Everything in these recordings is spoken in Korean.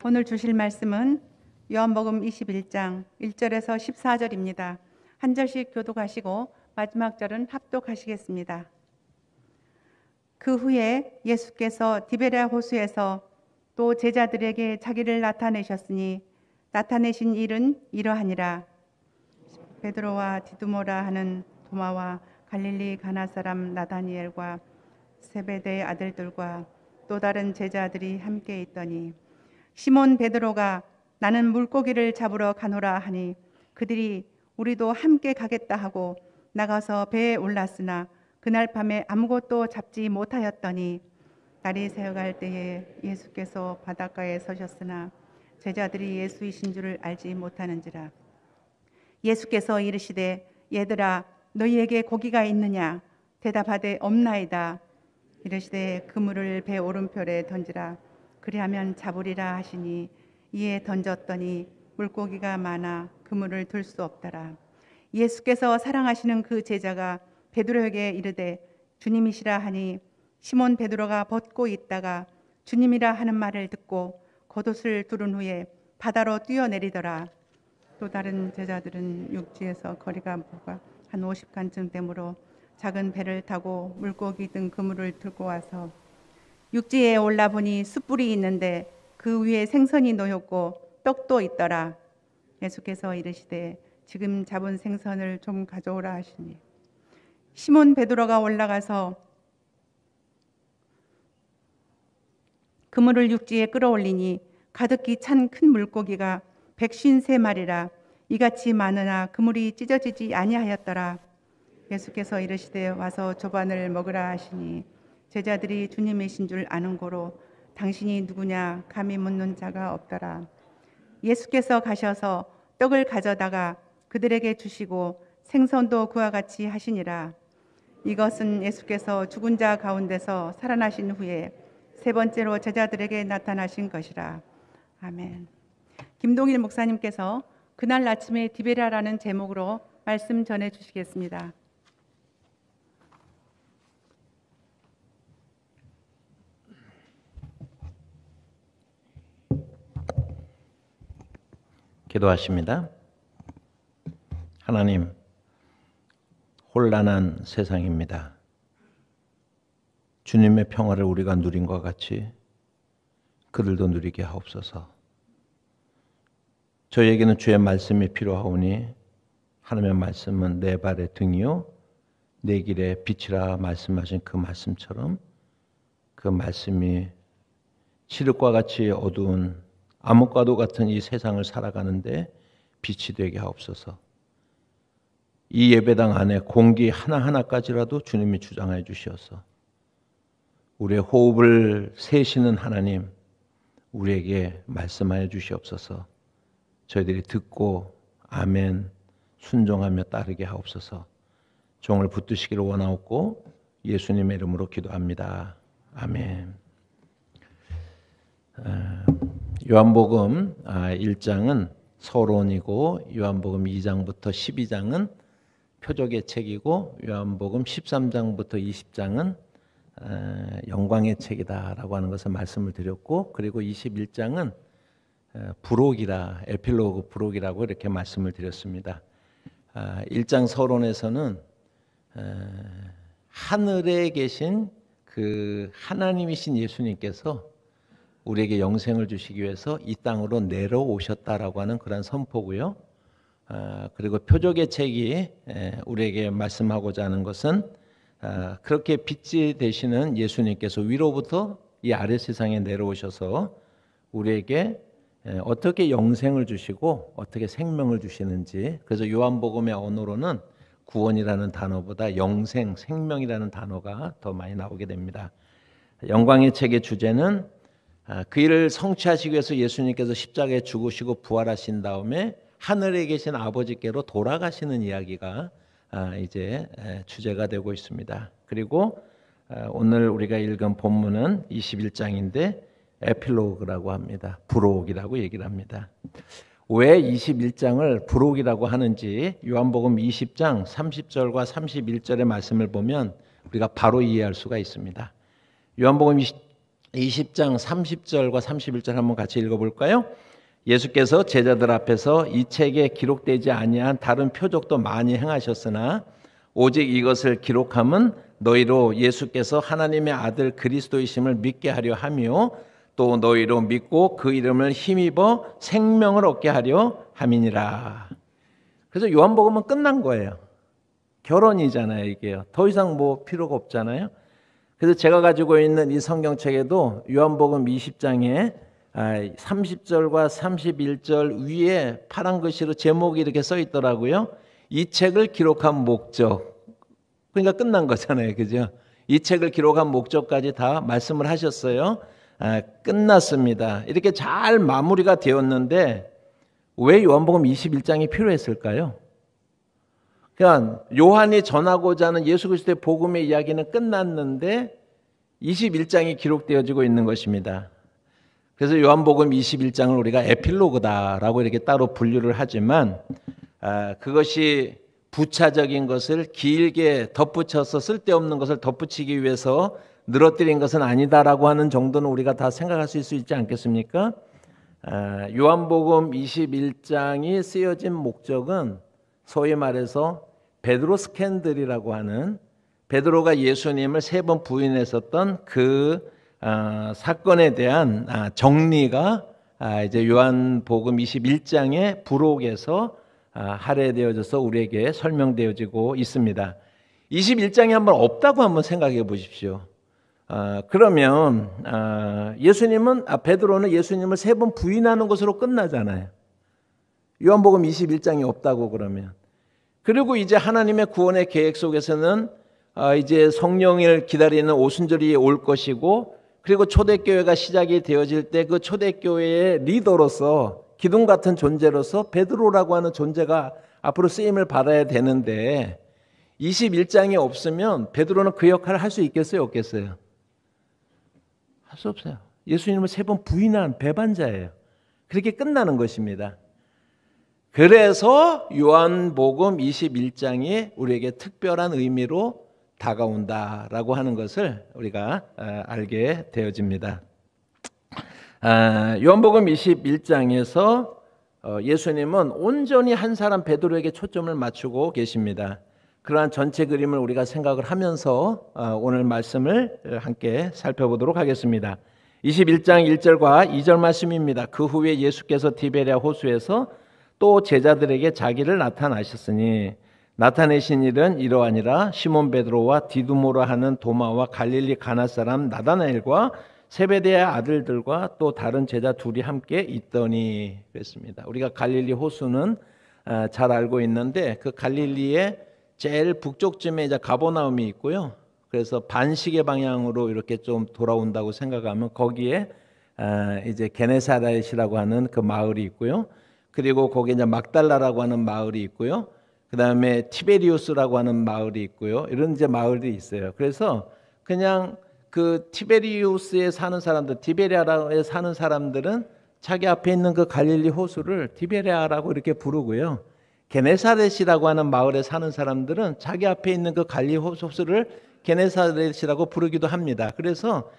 오늘 주실 말씀은 요한복음 21장 1절에서 14절입니다. 한 절씩 교독하시고 마지막 절은 합독하시겠습니다. 그 후에 예수께서 디베랴 호수에서 또 제자들에게 자기를 나타내셨으니 나타내신 일은 이러하니라. 베드로와 디두모라 하는 도마와 갈릴리 가나 사람 나다니엘과 세베대의 아들들과 또 다른 제자들이 함께 있더니 시몬 베드로가 나는 물고기를 잡으러 가노라 하니 그들이 우리도 함께 가겠다 하고 나가서 배에 올랐으나 그날 밤에 아무것도 잡지 못하였더니 날이 새어갈 때에 예수께서 바닷가에 서셨으나 제자들이 예수이신 줄을 알지 못하는지라. 예수께서 이르시되 얘들아 너희에게 고기가 있느냐? 대답하되 없나이다. 이르시되 그물을 배 오른편에 던지라. 그리하면 잡으리라 하시니 이에 던졌더니 물고기가 많아 그물을 들 수 없더라. 예수께서 사랑하시는 그 제자가 베드로에게 이르되 주님이시라 하니 시몬 베드로가 벗고 있다가 주님이라 하는 말을 듣고 겉옷을 두른 후에 바다로 뛰어내리더라. 또 다른 제자들은 육지에서 거리가 한 50칸쯤 되므로 작은 배를 타고 물고기 등 그물을 들고 와서 육지에 올라보니 숯불이 있는데 그 위에 생선이 놓였고 떡도 있더라. 예수께서 이르시되 지금 잡은 생선을 좀 가져오라 하시니 시몬 베드로가 올라가서 그물을 육지에 끌어올리니 가득히 찬 큰 물고기가 153마리라. 이같이 많으나 그물이 찢어지지 아니하였더라. 예수께서 이르시되 와서 조반을 먹으라 하시니 제자들이 주님이신 줄 아는 고로 당신이 누구냐 감히 묻는 자가 없더라. 예수께서 가셔서 떡을 가져다가 그들에게 주시고 생선도 그와 같이 하시니라. 이것은 예수께서 죽은 자 가운데서 살아나신 후에 세 번째로 제자들에게 나타나신 것이라. 아멘. 김동일 목사님께서 그날 아침에 디베랴라는 제목으로 말씀 전해 주시겠습니다. 기도하십니다. 하나님, 혼란한 세상입니다. 주님의 평화를 우리가 누린 것 같이 그들도 누리게 하옵소서. 저에게는 주의 말씀이 필요하오니 하나님의 말씀은 내 발의 등이요 내 길의 빛이라 말씀하신 그 말씀처럼 그 말씀이 칠흑과 같이 어두운 암흑과도 같은 이 세상을 살아가는데 빛이 되게 하옵소서. 이 예배당 안에 공기 하나하나까지라도 주님이 주장해 주시어서 우리의 호흡을 세시는 하나님, 우리에게 말씀하여 주시옵소서. 저희들이 듣고 아멘 순종하며 따르게 하옵소서. 종을 붙드시기를 원하옵고 예수님의 이름으로 기도합니다. 아멘. 요한복음 1장은 서론이고 요한복음 2장부터 12장은 표적의 책이고 요한복음 13장부터 20장은 영광의 책이다라고 하는 것을 말씀을 드렸고, 그리고 21장은 부록이라, 에필로그 부록이라고 이렇게 말씀을 드렸습니다. 1장 서론에서는 하늘에 계신 그 하나님이신 예수님께서 우리에게 영생을 주시기 위해서 이 땅으로 내려오셨다라고 하는 그런 선포고요. 그리고 표적의 책이 우리에게 말씀하고자 하는 것은 그렇게 빛이 되시는 예수님께서 위로부터 이 아래 세상에 내려오셔서 우리에게 어떻게 영생을 주시고 어떻게 생명을 주시는지, 그래서 요한복음의 언어로는 구원이라는 단어보다 영생, 생명이라는 단어가 더 많이 나오게 됩니다. 영광의 책의 주제는 그 일을 성취하시기 위해서 예수님께서 십자가에 죽으시고 부활하신 다음에 하늘에 계신 아버지께로 돌아가시는 이야기가 이제 주제가 되고 있습니다. 그리고 오늘 우리가 읽은 본문은 21장인데 에필로그라고 합니다. 부록이라고 얘기를 합니다. 왜 21장을 부록이라고 하는지 요한복음 20장 30절과 31절의 말씀을 보면 우리가 바로 이해할 수가 있습니다. 요한복음 20장 30절과 31절 한번 같이 읽어볼까요? 예수께서 제자들 앞에서 이 책에 기록되지 아니한 다른 표적도 많이 행하셨으나 오직 이것을 기록함은 너희로 예수께서 하나님의 아들 그리스도이심을 믿게 하려 하며 또 너희로 믿고 그 이름을 힘입어 생명을 얻게 하려 함이니라. 그래서 요한복음은 끝난 거예요. 결론이잖아요, 이게요. 더 이상 뭐 필요가 없잖아요. 그래서 제가 가지고 있는 이 성경책에도 요한복음 20장에 30절과 31절 위에 파란 글씨로 제목이 이렇게 써 있더라고요. 이 책을 기록한 목적. 그러니까 끝난 거잖아요, 그죠? 이 책을 기록한 목적까지 다 말씀을 하셨어요. 끝났습니다. 이렇게 잘 마무리가 되었는데 왜 요한복음 21장이 필요했을까요? 그러니까 요한이 전하고자 하는 예수 그리스도의 복음의 이야기는 끝났는데 21장이 기록되어지고 있는 것입니다. 그래서 요한복음 21장을 우리가 에필로그다라고 이렇게 따로 분류를 하지만 그것이 부차적인 것을 길게 덧붙여서 쓸데없는 것을 덧붙이기 위해서 늘어뜨린 것은 아니다라고 하는 정도는 우리가 다 생각할 수 있지 않겠습니까? 요한복음 21장이 쓰여진 목적은 소위 말해서 베드로 스캔들이라고 하는 베드로가 예수님을 3번 부인했었던 그 사건에 대한 정리가 이제 요한복음 21장의 부록에서 할애되어져서 우리에게 설명되어지고 있습니다. 21장이 한번 없다고 한번 생각해 보십시오. 그러면 베드로는 예수님을 3번 부인하는 것으로 끝나잖아요. 요한복음 21장이 없다고 그러면. 그리고 이제 하나님의 구원의 계획 속에서는 이제 성령을 기다리는 오순절이 올 것이고, 그리고 초대교회가 시작이 되어질 때 그 초대교회의 리더로서 기둥 같은 존재로서 베드로라고 하는 존재가 앞으로 쓰임을 받아야 되는데 21장이 없으면 베드로는 그 역할을 할 수 있겠어요, 없겠어요? 할 수 없어요. 예수님을 3번 부인한 배반자예요. 그렇게 끝나는 것입니다. 그래서 요한복음 21장이 우리에게 특별한 의미로 다가온다라고 하는 것을 우리가 알게 되어집니다. 요한복음 21장에서 예수님은 온전히 한 사람 베드로에게 초점을 맞추고 계십니다. 그러한 전체 그림을 우리가 생각을 하면서 오늘 말씀을 함께 살펴보도록 하겠습니다. 21장 1절과 2절 말씀입니다. 그 후에 예수께서 디베랴 호수에서 또 제자들에게 자기를 나타나셨으니 나타내신 일은 이러하니라. 시몬 베드로와 디두모라 하는 도마와 갈릴리 가나 사람 나다나엘과 세베대의 아들들과 또 다른 제자 둘이 함께 있더니 그랬습니다. 우리가 갈릴리 호수는 잘 알고 있는데 그 갈릴리의 제일 북쪽쯤에 이제 가버나움이 있고요. 그래서 반시계 방향으로 이렇게 좀 돌아온다고 생각하면 거기에 이제 게네사렛이라고 하는 그 마을이 있고요. 그리고 거기에 이제 막달라라고 하는 마을이 있고요. 그 다음에 티베리우스라고 하는 마을이 있고요. 이런 이제 마을들이 있어요. 그래서 그냥 그 티베리우스에 사는 사람들, 디베랴에 사는 사람들은 자기 앞에 있는 그 갈릴리 호수를 디베랴라고 이렇게 부르고요. 게네사렛이라고 하는 마을에 사는 사람들은 자기 앞에 있는 그 갈릴리 호수를 게네사렛이라고 부르기도 합니다. 그래서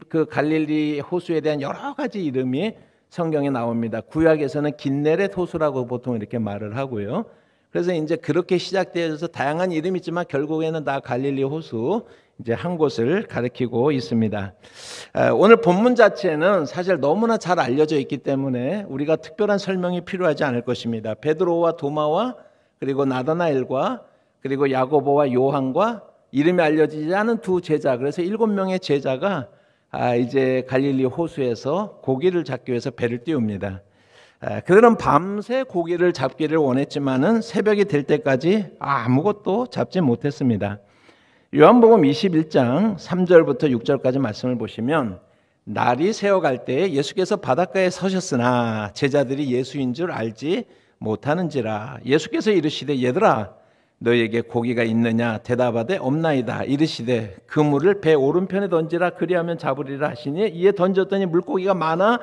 그 갈릴리 호수에 대한 여러 가지 이름이 성경에 나옵니다. 구약에서는 긴네렛 호수라고 보통 이렇게 말을 하고요. 그래서 이제 그렇게 시작되어서 다양한 이름이 있지만 결국에는 다 갈릴리 호수 이제 한 곳을 가리키고 있습니다. 오늘 본문 자체는 사실 너무나 잘 알려져 있기 때문에 우리가 특별한 설명이 필요하지 않을 것입니다. 베드로와 도마와 그리고 나다나엘과 그리고 야고보와 요한과 이름이 알려지지 않은 두 제자, 그래서 7명의 제자가 이제 갈릴리 호수에서 고기를 잡기 위해서 배를 띄웁니다. 그들은 밤새 고기를 잡기를 원했지만은 새벽이 될 때까지 아무것도 잡지 못했습니다. 요한복음 21장 3절부터 6절까지 말씀을 보시면 날이 새어갈 때 예수께서 바닷가에 서셨으나 제자들이 예수인 줄 알지 못하는지라. 예수께서 이르시되 얘들아 너희에게 고기가 있느냐 대답하되 없나이다. 이르시되 그물을 배 오른편에 던지라 그리하면 잡으리라 하시니 이에 던졌더니 물고기가 많아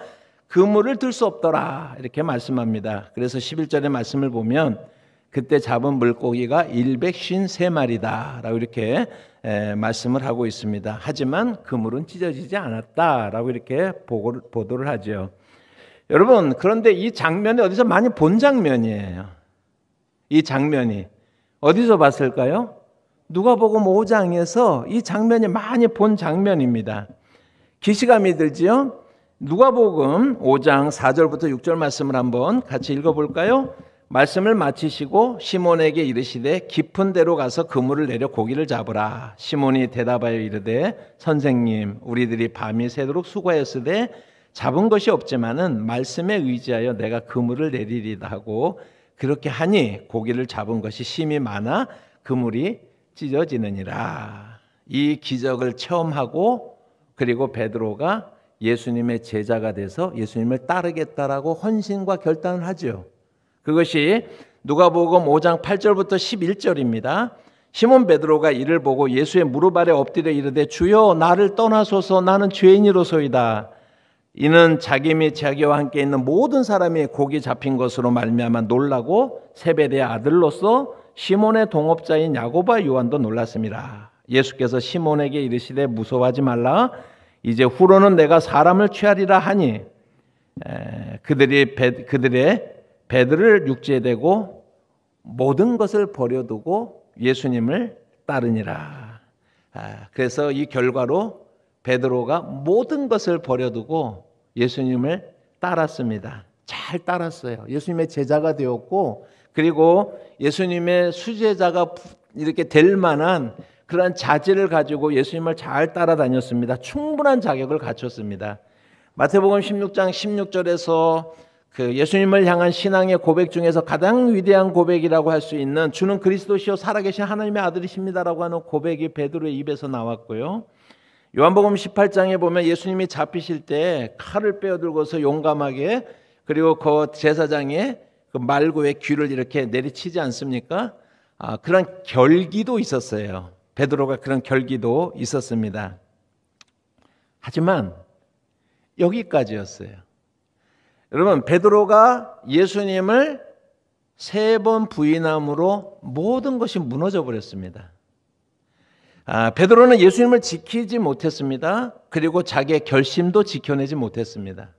그물을 들 수 없더라. 이렇게 말씀합니다. 그래서 11절의 말씀을 보면 그때 잡은 물고기가 153마리다 라고 이렇게 말씀을 하고 있습니다. 하지만 그물은 찢어지지 않았다 라고 이렇게 보도를 하죠. 여러분, 그런데 이 장면이 어디서 많이 본 장면이에요. 이 장면이 어디서 봤을까요? 누가복음 5장에서 이 장면이 많이 본 장면입니다. 기시감이 들지요? 누가복음 5장 4절부터 6절 말씀을 한번 같이 읽어볼까요? 말씀을 마치시고 시몬에게 이르시되 깊은 데로 가서 그물을 내려 고기를 잡으라. 시몬이 대답하여 이르되 선생님, 우리들이 밤이 새도록 수고하였으되 잡은 것이 없지만은 말씀에 의지하여 내가 그물을 내리리다 하고 그렇게 하니 고기를 잡은 것이 심히 많아 그물이 찢어지느니라. 이 기적을 체험하고 그리고 베드로가 예수님의 제자가 돼서 예수님을 따르겠다라고 헌신과 결단을 하죠. 그것이 누가복음 5장 8절부터 11절입니다. 시몬 베드로가 이를 보고 예수의 무릎 아래 엎드려 이르되 주여 나를 떠나소서 나는 죄인이로소이다. 이는 자기 및 자기와 함께 있는 모든 사람이 고기 잡힌 것으로 말미암아 놀라고 세베대의 아들로서 시몬의 동업자인 야고보와 요한도 놀랐습니다. 예수께서 시몬에게 이르시되 무서워하지 말라. 이제 후로는 내가 사람을 취하리라 하니 그들의 배들을 육지에 대고 모든 것을 버려두고 예수님을 따르니라. 그래서 이 결과로 베드로가 모든 것을 버려두고 예수님을 따랐습니다. 잘 따랐어요. 예수님의 제자가 되었고 그리고 예수님의 수제자가 이렇게 될 만한 그런 자질을 가지고 예수님을 잘 따라다녔습니다. 충분한 자격을 갖췄습니다. 마태복음 16장 16절에서 그 예수님을 향한 신앙의 고백 중에서 가장 위대한 고백이라고 할 수 있는 주는 그리스도시요 살아계신 하나님의 아들이십니다라고 하는 고백이 베드로의 입에서 나왔고요. 요한복음 18장에 보면 예수님이 잡히실 때 칼을 빼어들고서 용감하게 그리고 그 제사장의 그 말고의 귀를 이렇게 내리치지 않습니까? 그런 결기도 있었어요. 베드로가 그런 결기도 있었습니다. 하지만 여기까지였어요. 여러분, 베드로가 예수님을 3번 부인함으로 모든 것이 무너져 버렸습니다. 베드로는 예수님을 지키지 못했습니다. 그리고 자기의 결심도 지켜내지 못했습니다.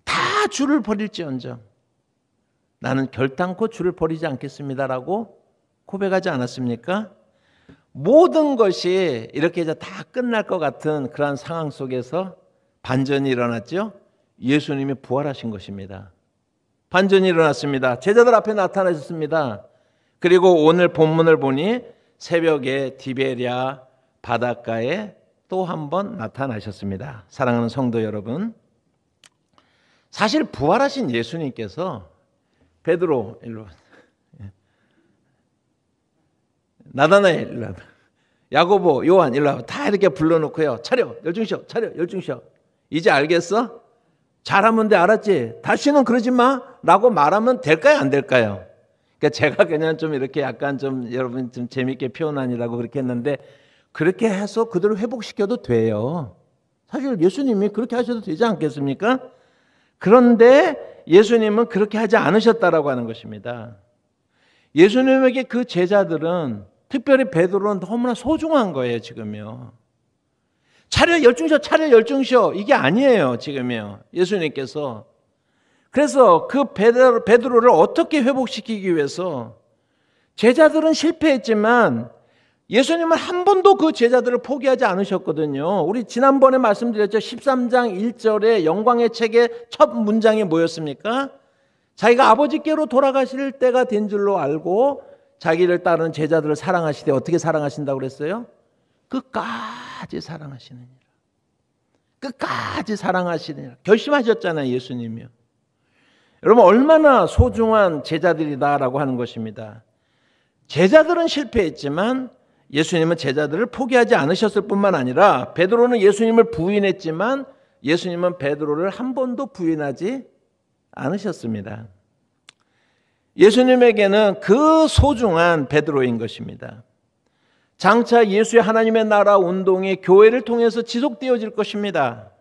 다 주를 버릴지언정 나는 결단코 주를 버리지 않겠습니다라고 고백하지 않았습니까? 모든 것이 이렇게 이제 다 끝날 것 같은 그런 상황 속에서 반전이 일어났죠. 예수님이 부활하신 것입니다. 반전이 일어났습니다. 제자들 앞에 나타나셨습니다. 그리고 오늘 본문을 보니 새벽에 디베랴 바닷가에 또 한 번 나타나셨습니다. 사랑하는 성도 여러분, 사실 부활하신 예수님께서 베드로 일로 나다나엘 일로 야고보 요한 일로 다 이렇게 불러놓고요. 차려 열중셔 차려 열중셔 이제 알겠어? 잘하면 돼 알았지? 다시는 그러지 마 라고 말하면 될까요 안 될까요? 그러니까 제가 그냥 좀 이렇게 약간 좀 여러분 좀 재밌게 표현하느라고 그렇게 했는데 그렇게 해서 그들을 회복시켜도 돼요. 사실 예수님이 그렇게 하셔도 되지 않겠습니까? 그런데 예수님은 그렇게 하지 않으셨다라고 하는 것입니다. 예수님에게 그 제자들은 특별히 베드로는 너무나 소중한 거예요. 지금요. 차려 열중셔 차려 열중셔 이게 아니에요. 지금요. 예수님께서. 그래서 그 베드로를 어떻게 회복시키기 위해서 제자들은 실패했지만 예수님은 한 번도 그 제자들을 포기하지 않으셨거든요. 우리 지난번에 말씀드렸죠. 13장 1절에 영광의 책의 첫 문장이 뭐였습니까? 자기가 아버지께로 돌아가실 때가 된 줄로 알고 자기를 따르는 제자들을 사랑하시되 어떻게 사랑하신다고 그랬어요? 끝까지 사랑하시느니라. 끝까지 사랑하시느니라. 결심하셨잖아요. 예수님이요. 여러분 얼마나 소중한 제자들이다라고 하는 것입니다. 제자들은 실패했지만 예수님은 제자들을 포기하지 않으셨을 뿐만 아니라 베드로는 예수님을 부인했지만 예수님은 베드로를 한 번도 부인하지 않으셨습니다. 예수님에게는 그 소중한 베드로인 것입니다. 장차 예수의 하나님의 나라 운동이 교회를 통해서 지속되어질 것입니다.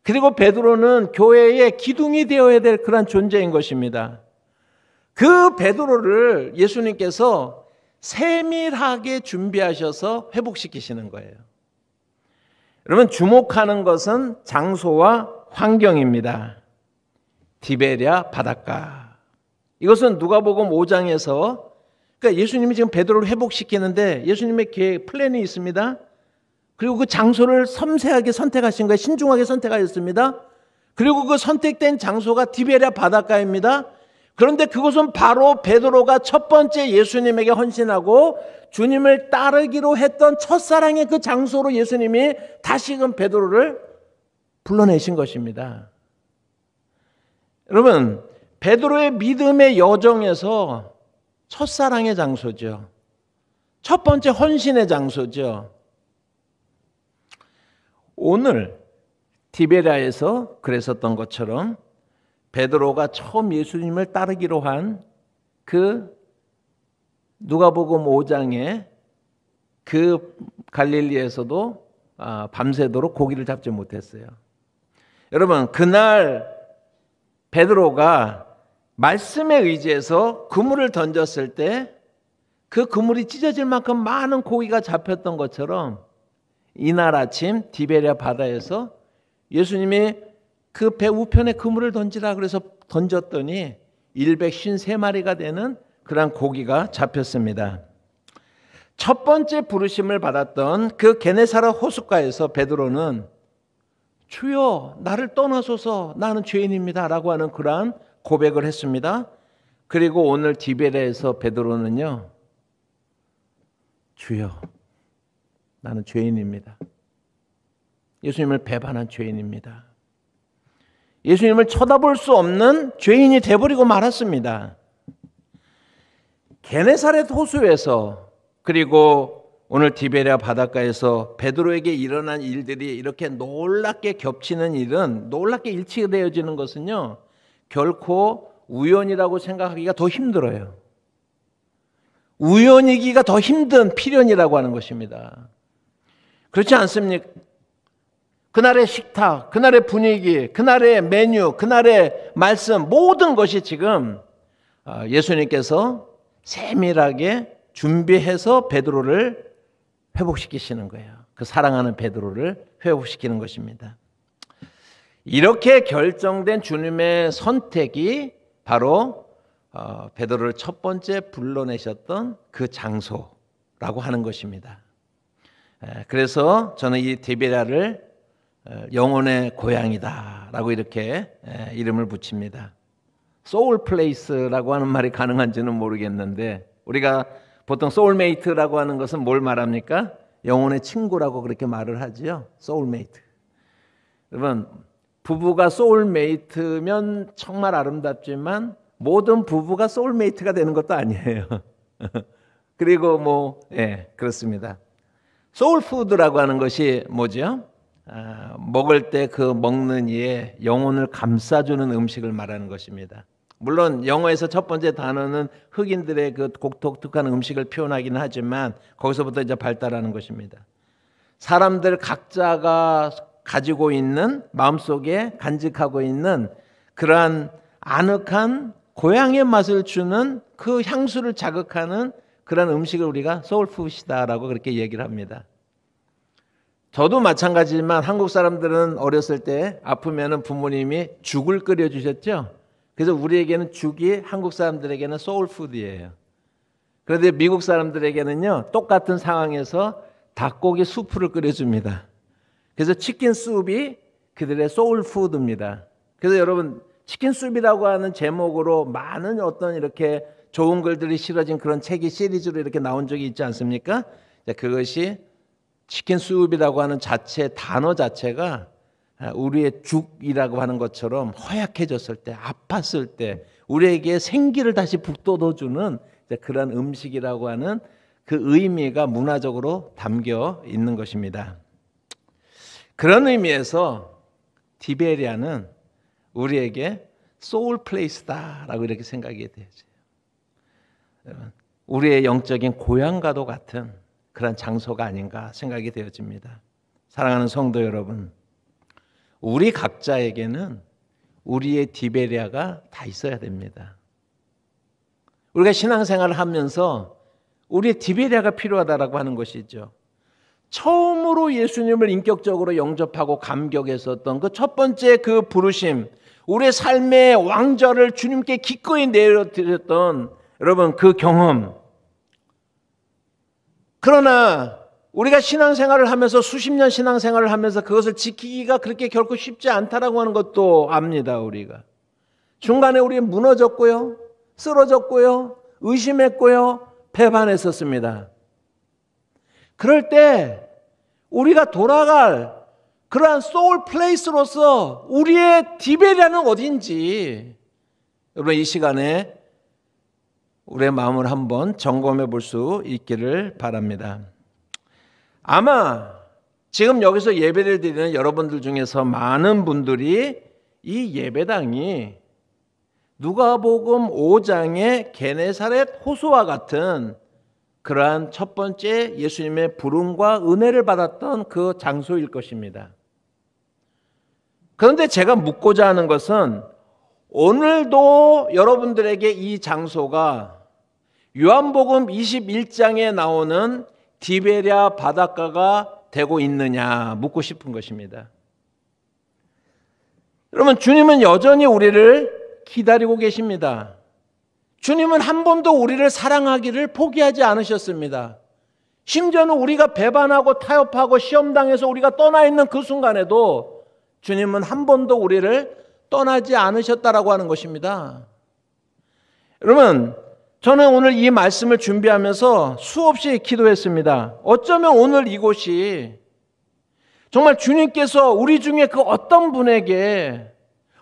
그리고 베드로는 교회의 기둥이 되어야 될 그런 존재인 것입니다. 그 베드로를 예수님께서 세밀하게 준비하셔서 회복시키시는 거예요. 여러분, 주목하는 것은 장소와 환경입니다. 디베랴 바닷가. 이것은 누가복음 5장에서, 그러니까 예수님이 지금 베드로를 회복시키는데 예수님의 계획, 플랜이 있습니다. 그리고 그 장소를 섬세하게 선택하신 거예요. 신중하게 선택하였습니다. 그리고 그 선택된 장소가 디베랴 바닷가입니다. 그런데 그것은 바로 베드로가 첫 번째 예수님에게 헌신하고 주님을 따르기로 했던 첫사랑의 그 장소로 예수님이 다시금 베드로를 불러내신 것입니다. 여러분, 베드로의 믿음의 여정에서 첫사랑의 장소죠. 첫 번째 헌신의 장소죠. 오늘 디베랴에서 그랬었던 것처럼 베드로가 처음 예수님을 따르기로 한 그 누가복음 5장의 그 갈릴리에서도 밤새도록 고기를 잡지 못했어요. 여러분, 그날 베드로가 말씀에 의지해서 그물을 던졌을 때 그 그물이 찢어질 만큼 많은 고기가 잡혔던 것처럼 이날 아침 디베랴 바다에서 예수님이 그 배 우편에 그물을 던지라 그래서 던졌더니 153마리가 되는 그런 고기가 잡혔습니다. 첫 번째 부르심을 받았던 그 게네사렛 호숫가에서 베드로는 주여 나를 떠나소서 나는 죄인입니다 라고 하는 그러한 고백을 했습니다. 그리고 오늘 디베랴에서 베드로는요, 주여 나는 죄인입니다. 예수님을 배반한 죄인입니다. 예수님을 쳐다볼 수 없는 죄인이 돼버리고 말았습니다. 게네사렛 호수에서 그리고 오늘 디베랴 바닷가에서 베드로에게 일어난 일들이 이렇게 놀랍게 겹치는 일은, 놀랍게 일치되어지는 것은요, 결코 우연이라고 생각하기가 더 힘들어요. 우연이기가 더 힘든 필연이라고 하는 것입니다. 그렇지 않습니까? 그날의 식탁, 그날의 분위기, 그날의 메뉴, 그날의 말씀, 모든 것이 지금 예수님께서 세밀하게 준비해서 베드로를 회복시키시는 거예요. 그 사랑하는 베드로를 회복시키는 것입니다. 이렇게 결정된 주님의 선택이 바로 베드로를 첫 번째 불러내셨던 그 장소라고 하는 것입니다. 그래서 저는 이 디베랴를 영혼의 고향이다라고 이렇게 이름을 붙입니다. 소울 플레이스라고 하는 말이 가능한지는 모르겠는데, 우리가 보통 소울메이트라고 하는 것은 뭘 말합니까? 영혼의 친구라고 그렇게 말을 하지요. 소울메이트. 여러분, 부부가 소울메이트면 정말 아름답지만 모든 부부가 소울메이트가 되는 것도 아니에요. 그리고 그렇습니다. 소울푸드라고 하는 것이 뭐죠? 먹을 때 그 먹는 이에 영혼을 감싸주는 음식을 말하는 것입니다. 물론 영어에서 첫 번째 단어는 흑인들의 그 독특한 음식을 표현하기는 하지만 거기서부터 이제 발달하는 것입니다. 사람들 각자가 가지고 있는, 마음속에 간직하고 있는 그러한 아늑한 고향의 맛을 주는 그 향수를 자극하는 그런 음식을 우리가 소울푸드다라고 그렇게 얘기를 합니다. 저도 마찬가지지만 한국 사람들은 어렸을 때 아프면은 부모님이 죽을 끓여주셨죠. 그래서 우리에게는 죽이 한국 사람들에게는 소울푸드예요. 그런데 미국 사람들에게는요, 똑같은 상황에서 닭고기 수프를 끓여줍니다. 그래서 치킨 수프이 그들의 소울푸드입니다. 그래서 여러분, 치킨 수프라고 하는 제목으로 많은 어떤 이렇게 좋은 글들이 실어진 그런 책이 시리즈로 이렇게 나온 적이 있지 않습니까? 그것이 치킨 수프이라고 하는 단어 자체가 우리의 죽이라고 하는 것처럼 허약해졌을 때, 아팠을 때 우리에게 생기를 다시 북돋워주는 그런 음식이라고 하는 그 의미가 문화적으로 담겨 있는 것입니다. 그런 의미에서 디베랴는 우리에게 소울 플레이스다라고 이렇게 생각이 되어져요. 우리의 영적인 고향과도 같은 그런 장소가 아닌가 생각이 되어집니다. 사랑하는 성도 여러분, 우리 각자에게는 우리의 디베랴가 다 있어야 됩니다. 우리가 신앙생활을 하면서 우리의 디베리아가 필요하다라고 하는 것이죠. 처음으로 예수님을 인격적으로 영접하고 감격했었던 그 첫 번째 그 부르심, 우리의 삶의 왕좌를 주님께 기꺼이 내려드렸던 여러분 그 경험. 그러나 우리가 신앙생활을 하면서 수십 년 신앙생활을 하면서 그것을 지키기가 그렇게 결코 쉽지 않다라고 하는 것도 압니다. 우리가 중간에 우리 무너졌고요, 쓰러졌고요, 의심했고요, 배반했었습니다. 그럴 때 우리가 돌아갈 그러한 소울 플레이스로서 우리의 디베리아는 어딘지 여러분 이 시간에 우리의 마음을 한번 점검해 볼 수 있기를 바랍니다. 아마 지금 여기서 예배를 드리는 여러분들 중에서 많은 분들이 이 예배당이 누가복음 5장의 게네사렛 호수와 같은 그러한 첫 번째 예수님의 부름과 은혜를 받았던 그 장소일 것입니다. 그런데 제가 묻고자 하는 것은 오늘도 여러분들에게 이 장소가 요한복음 21장에 나오는 디베랴 바닷가가 되고 있느냐 묻고 싶은 것입니다. 여러분, 주님은 여전히 우리를 기다리고 계십니다. 주님은 한 번도 우리를 사랑하기를 포기하지 않으셨습니다. 심지어는 우리가 배반하고 타협하고 시험당해서 우리가 떠나 있는 그 순간에도 주님은 한 번도 우리를 떠나지 않으셨다라고 하는 것입니다. 여러분, 저는 오늘 이 말씀을 준비하면서 수없이 기도했습니다. 어쩌면 오늘 이곳이 정말 주님께서 우리 중에 그 어떤 분에게,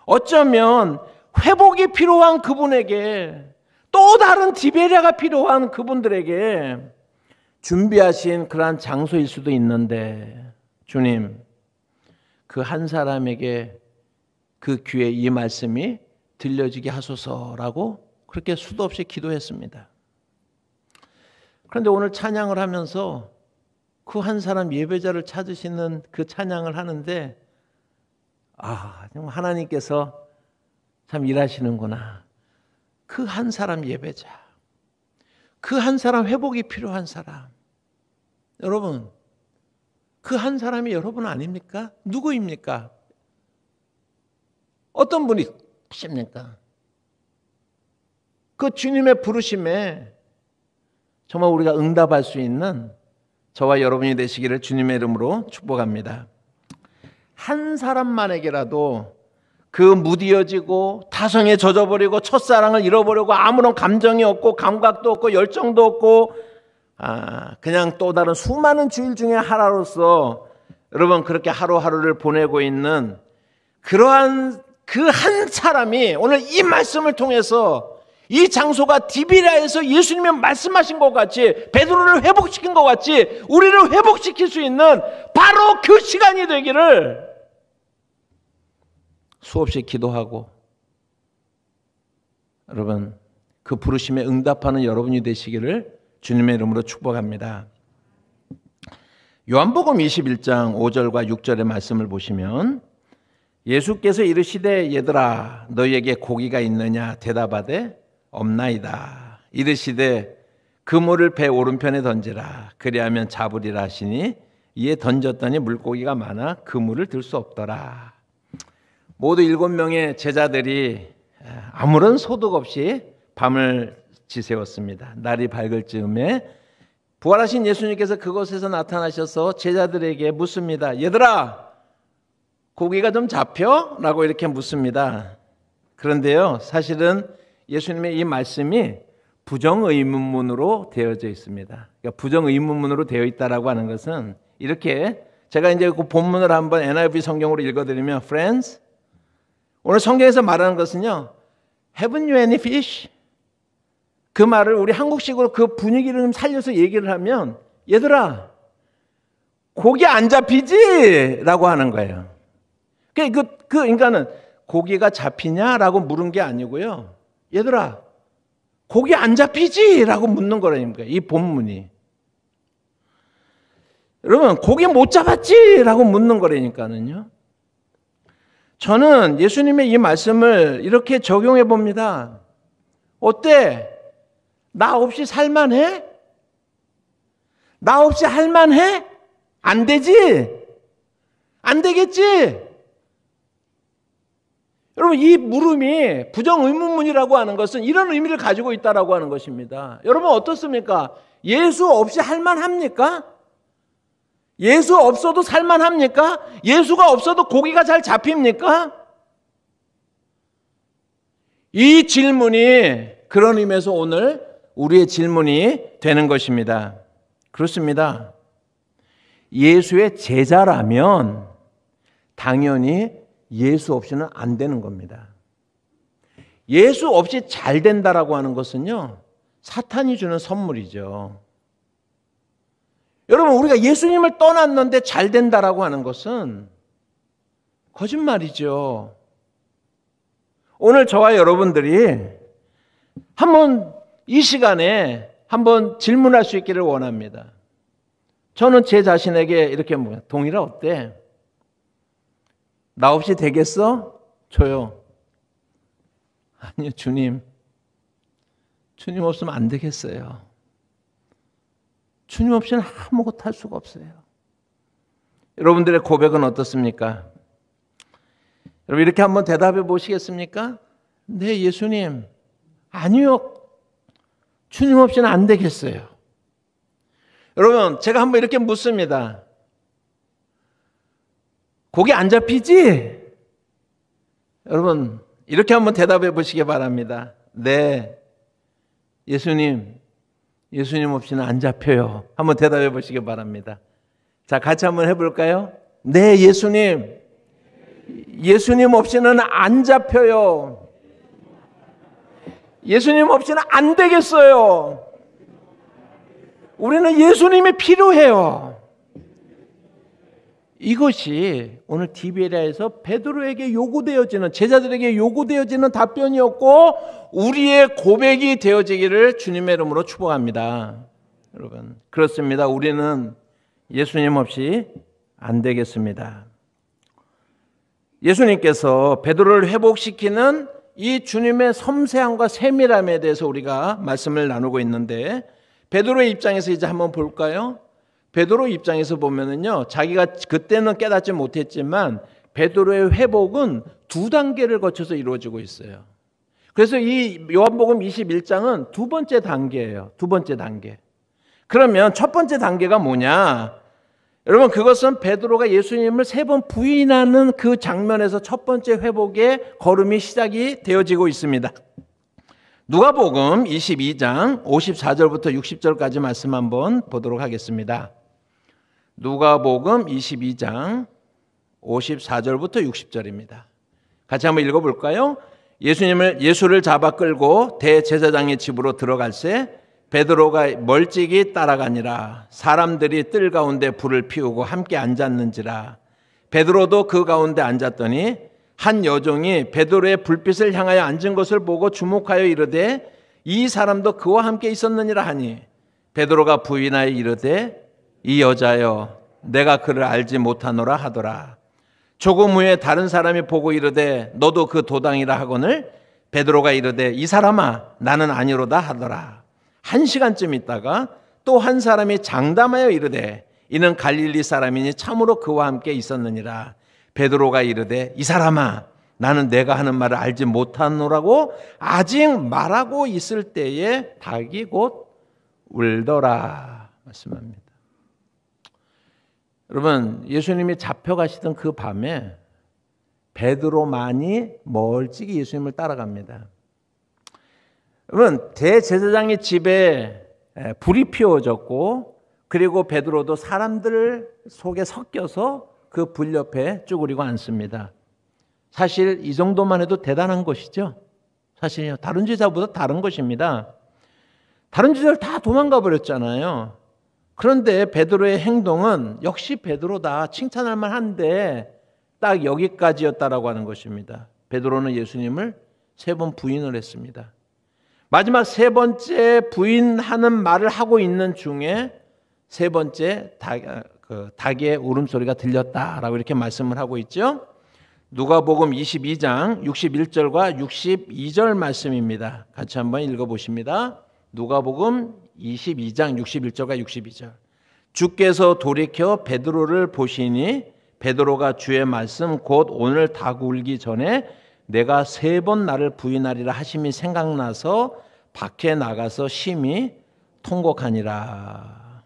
어쩌면 회복이 필요한 그분에게, 또 다른 디베랴가 필요한 그분들에게 준비하신 그러한 장소일 수도 있는데, 주님, 그 한 사람에게 그 귀에 이 말씀이 들려지게 하소서라고 그렇게 수도 없이 기도했습니다. 그런데 오늘 찬양을 하면서 그 한 사람 예배자를 찾으시는 그 찬양을 하는데, 정말 하나님께서 참 일하시는구나. 그 한 사람 예배자, 그 한 사람 회복이 필요한 사람, 여러분, 그 한 사람이 여러분 아닙니까? 누구입니까? 어떤 분이십니까? 그 주님의 부르심에 정말 우리가 응답할 수 있는 저와 여러분이 되시기를 주님의 이름으로 축복합니다. 한 사람만에게라도 그 무디어지고 타성에 젖어버리고 첫사랑을 잃어버리고 아무런 감정이 없고 감각도 없고 열정도 없고 그냥 또 다른 수많은 주일 중에 하나로서 여러분 그렇게 하루하루를 보내고 있는 그러한 그 한 사람이 오늘 이 말씀을 통해서 이 장소가 디베랴에서 예수님이 말씀하신 것 같이, 베드로를 회복시킨 것 같이 우리를 회복시킬 수 있는 바로 그 시간이 되기를 수없이 기도하고, 여러분 그 부르심에 응답하는 여러분이 되시기를 주님의 이름으로 축복합니다. 요한복음 21장 5절과 6절의 말씀을 보시면 예수께서 이르시되 얘들아 너희에게 고기가 있느냐 대답하되 없나이다. 이르시되 그물을 배 오른편에 던지라 그리하면 잡으리라 하시니 이에 던졌더니 물고기가 많아 그물을 들 수 없더라. 모두 7명의 제자들이 아무런 소득 없이 밤을 지새웠습니다. 날이 밝을 즈음에 부활하신 예수님께서 그곳에서 나타나셔서 제자들에게 묻습니다. 얘들아 고기가 좀 잡혀? 라고 이렇게 묻습니다. 그런데요, 사실은 예수님의 이 말씀이 부정의문문으로 되어져 있습니다. 그러니까 부정의문문으로 되어 있다라고 하는 것은 이렇게, 제가 이제 그 본문을 한번 NIV 성경으로 읽어드리면, Friends, 오늘 성경에서 말하는 것은요, Haven't you any fish? 그 말을 우리 한국식으로 그 분위기를 좀 살려서 얘기를 하면, 얘들아 고기 안 잡히지? 라고 하는 거예요. 그러니까는 고기가 잡히냐라고 물은 게 아니고요, 얘들아 고기 안 잡히지? 라고 묻는 거라니까, 이 본문이. 여러분 고기 못 잡았지? 라고 묻는 거라니까는요. 저는 예수님의 이 말씀을 이렇게 적용해 봅니다. 어때? 나 없이 살만해? 나 없이 할만해? 안 되지? 안 되겠지? 여러분, 이 물음이 부정의문문이라고 하는 것은 이런 의미를 가지고 있다라고 하는 것입니다. 여러분 어떻습니까? 예수 없이 할만합니까? 예수 없어도 살만합니까? 예수가 없어도 고기가 잘 잡힙니까? 이 질문이 그런 의미에서 오늘 우리의 질문이 되는 것입니다. 그렇습니다. 예수의 제자라면 당연히 예수 없이는 안 되는 겁니다. 예수 없이 잘 된다라고 하는 것은요, 사탄이 주는 선물이죠. 여러분, 우리가 예수님을 떠났는데 잘 된다라고 하는 것은 거짓말이죠. 오늘 저와 여러분들이 한번 이 시간에 한번 질문할 수 있기를 원합니다. 저는 제 자신에게 이렇게 물어요. 동일아 어때? 나 없이 되겠어? 저요. 아니요, 주님. 주님 없으면 안 되겠어요. 주님 없이는 아무것도 할 수가 없어요. 여러분들의 고백은 어떻습니까? 여러분 이렇게 한번 대답해 보시겠습니까? 네, 예수님. 아니요. 주님 없이는 안 되겠어요. 여러분, 제가 한번 이렇게 묻습니다. 고기 안 잡히지? 여러분, 이렇게 한번 대답해 보시기 바랍니다. 네, 예수님 없이는 안 잡혀요. 한번 대답해 보시기 바랍니다. 자, 같이 한번 해볼까요? 네, 예수님 없이는 안 잡혀요. 예수님 없이는 안 되겠어요. 우리는 예수님이 필요해요. 이것이 오늘 디베리아에서 베드로에게 요구되어지는, 제자들에게 요구되어지는 답변이었고 우리의 고백이 되어지기를 주님의 이름으로 축복합니다. 여러분, 그렇습니다. 우리는 예수님 없이 안 되겠습니다. 예수님께서 베드로를 회복시키는 이 주님의 섬세함과 세밀함에 대해서 우리가 말씀을 나누고 있는데, 베드로의 입장에서 이제 한번 볼까요? 베드로 입장에서 보면은요, 자기가 그때는 깨닫지 못했지만 베드로의 회복은 두 단계를 거쳐서 이루어지고 있어요. 그래서 이 요한복음 21장은 두 번째 단계예요. 두 번째 단계. 그러면 첫 번째 단계가 뭐냐? 여러분, 그것은 베드로가 예수님을 3번 부인하는 그 장면에서 첫 번째 회복의 걸음이 시작이 되어지고 있습니다. 누가복음 22장 54절부터 60절까지 말씀 한번 보도록 하겠습니다. 누가복음 22장 54절부터 60절입니다. 같이 한번 읽어볼까요? 예수를 잡아 끌고 대제사장의 집으로 들어갈새 베드로가 멀찍이 따라가니라. 사람들이 뜰 가운데 불을 피우고 함께 앉았는지라. 베드로도 그 가운데 앉았더니 한 여종이 베드로의 불빛을 향하여 앉은 것을 보고 주목하여 이르되 이 사람도 그와 함께 있었느니라 하니, 베드로가 부인하여 이르되 이 여자여, 내가 그를 알지 못하노라 하더라. 조금 후에 다른 사람이 보고 이르되 너도 그 도당이라 하거늘 베드로가 이르되 이 사람아, 나는 아니로다 하더라. 1시간쯤 있다가 또 한 사람이 장담하여 이르되 이는 갈릴리 사람이니 참으로 그와 함께 있었느니라. 베드로가 이르되 이 사람아, 나는 내가 하는 말을 알지 못하노라고 아직 말하고 있을 때에 닭이 곧 울더라 말씀합니다. 여러분, 예수님이 잡혀가시던 그 밤에 베드로만이 멀찍이 예수님을 따라갑니다. 여러분, 대제사장의 집에 불이 피워졌고, 그리고 베드로도 사람들 속에 섞여서 그 불 옆에 쭈그리고 앉습니다. 사실 이 정도만 해도 대단한 것이죠. 사실요, 다른 제자보다 다른 것입니다. 다른 제자들 다 도망가 버렸잖아요. 그런데 베드로의 행동은 역시 베드로다, 칭찬할 만한데 딱 여기까지였다라고 하는 것입니다. 베드로는 예수님을 3번 부인을 했습니다. 마지막 3번째 부인하는 말을 하고 있는 중에 3번째 닭의 울음소리가 들렸다라고 이렇게 말씀을 하고 있죠. 누가복음 22장 61절과 62절 말씀입니다. 같이 한번 읽어보십니다. 누가복음 22장 61절과 62절. 주께서 돌이켜 베드로를 보시니 베드로가 주의 말씀 곧 오늘 닭 울기 전에 내가 3번 나를 부인하리라 하심이 생각나서 밖에 나가서 심히 통곡하니라.